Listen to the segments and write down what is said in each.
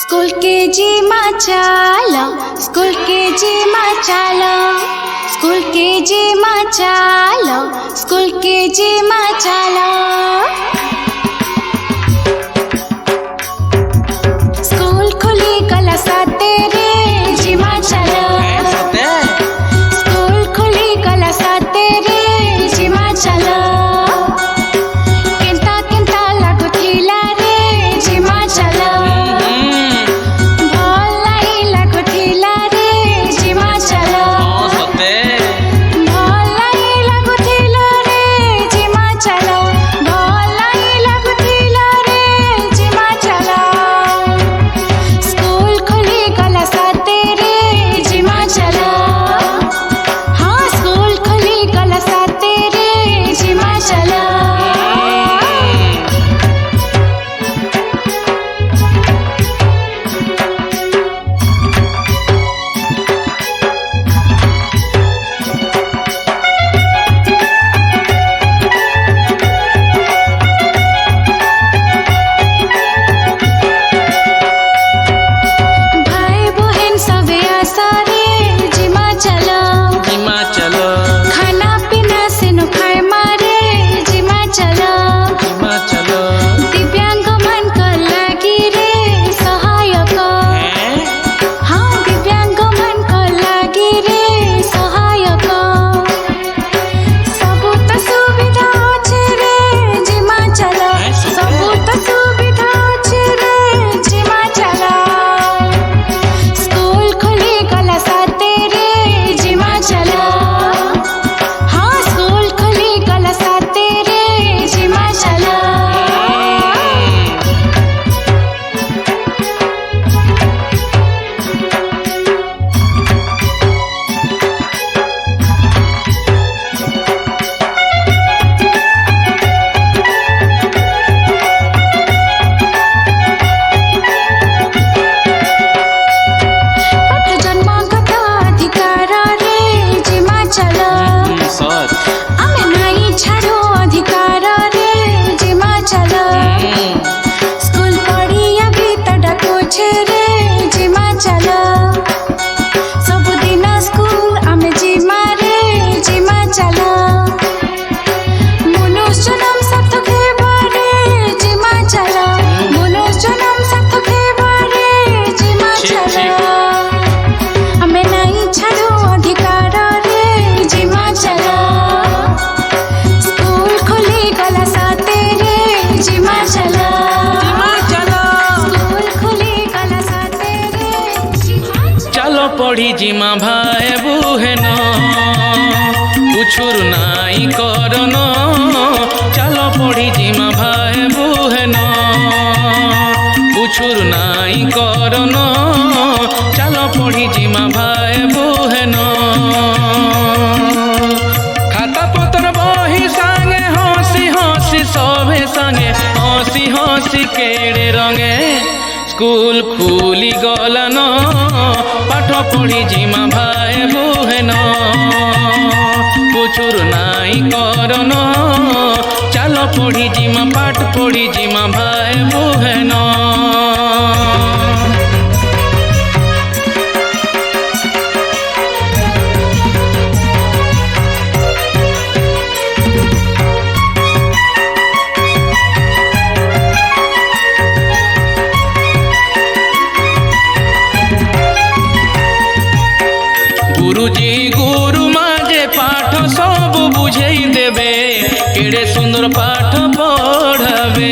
School के जी माँ चालो, स्कूल के जी माँ चालो, स्कूल के जी माँ चालो, स्कूल के जी माँ चालो। स्कूल खुली कला साते रे जी माँ चालो, स्कूल खुली कला साते रे जी माँ चालो। केंता केंता लागो थिला रे जी माँ चालो, भल लाई लागो थिला रे जी माँ चालो, भल लाई लागो थिला रे जी माँ चालो, भल लाई लागो थिला रे जी माँ चालो। स्कूल खुली कला साते रे जी माँ चालो, हाँ स्कूल खुली कला साते रे जी माँ चालो। भाई बहन सबे आशा रे जी माँ चालो, खाना पीना से नु खाए मारे जी माँ चालो। दिव्यांग मन को लागी रे सहायक, हाँ दिव्यांग मन को लागी रे सहायक। सबू तो सुविधा अच्छे रे जी माँ चालो, सबू तो सुविधा अच्छे रे जी माँ चालो। स्कूल खुली कला साते रे जी माँ चालो, हाँ स्कूल खुली कला साते रे जी माँ चालो। पाठ जन्मगत अधिकार रे जी माँ चालो, आमे नाई छाड़ो अधिकार रे जी माँ चालो। स्कूल पढ़िया भी तो डाको छे रे जी माँ चालो, सबुदिन स्कूल आमे जी मारे जी माँ चालो। मनुष्य जन्म सार्थक हेबारे जी माँ चालो, मनुष्य जन्म सार्थक हेबारे जी माँ चालो। आमे नाई छाड़ो अधिकार रे जी माँ चालो, स्कूल खुली कला साते रे जी माँ चालो, स्कूल खुली कला साते रे जी माँ चालो। चलो पढ़ी जिमा भाई बुहेन कुछुर नाई करन, चलो पढ़ी जिमा भाई बुहेन कुछुर नाई करन, चलो पढ़ी जिमा भाई बुहेन। खाता पत्र बही संगे हसी हसी सभे संगे हसी हसी केड़े रंगे। स्कूल खुली गलन पाठ पढ़ी जिमा भाई बुहेन कुछुर नाई करन, चलो पढ़ी जिमा पाठ पढ़ी जिमा भाई बुहेन। गुरुजी गुरु माजे पाठ सब बुझेई देबे, केड़े सुंदर पाठ पढ़ाबे।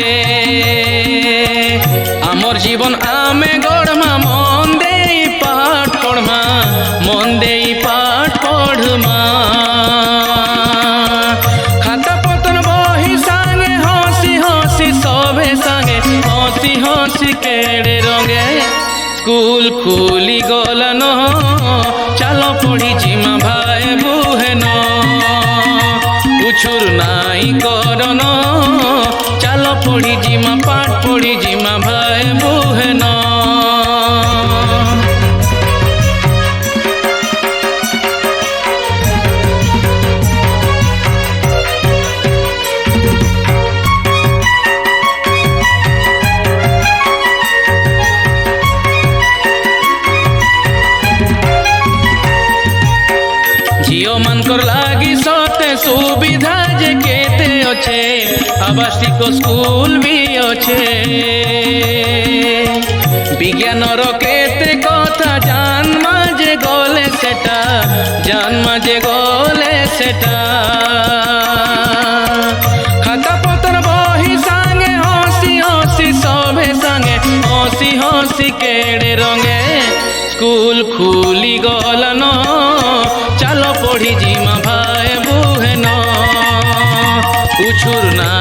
आमर जीवन आमे गढ़मा मन देई पाठ पढ़मा, मन देई पाठ पढ़मा। खाता पत्र बही संगे हसी हसी सभे संगे हसी हसी केड़े रंगे। स्कूल खुली गलन चलो पढ़ी जिमा भाई बुहेन कुछुर नाई करन, चलो पढ़ी जिमा पाठ पढ़ी जिमा भाई बुहेन। सुविधा जे केते अच्छे आवासिक स्कूल भी अच्छे विज्ञान केते कथा जानमा जे गले सेटा जानमा जे गले सेटा खाता पत्र बही सांगे हसी हसी सभे संगे हसी हसी केड़े रंगे स्कूल खुली गलन चलो पढ़ी जिमा भाई बुहेन उछुर ना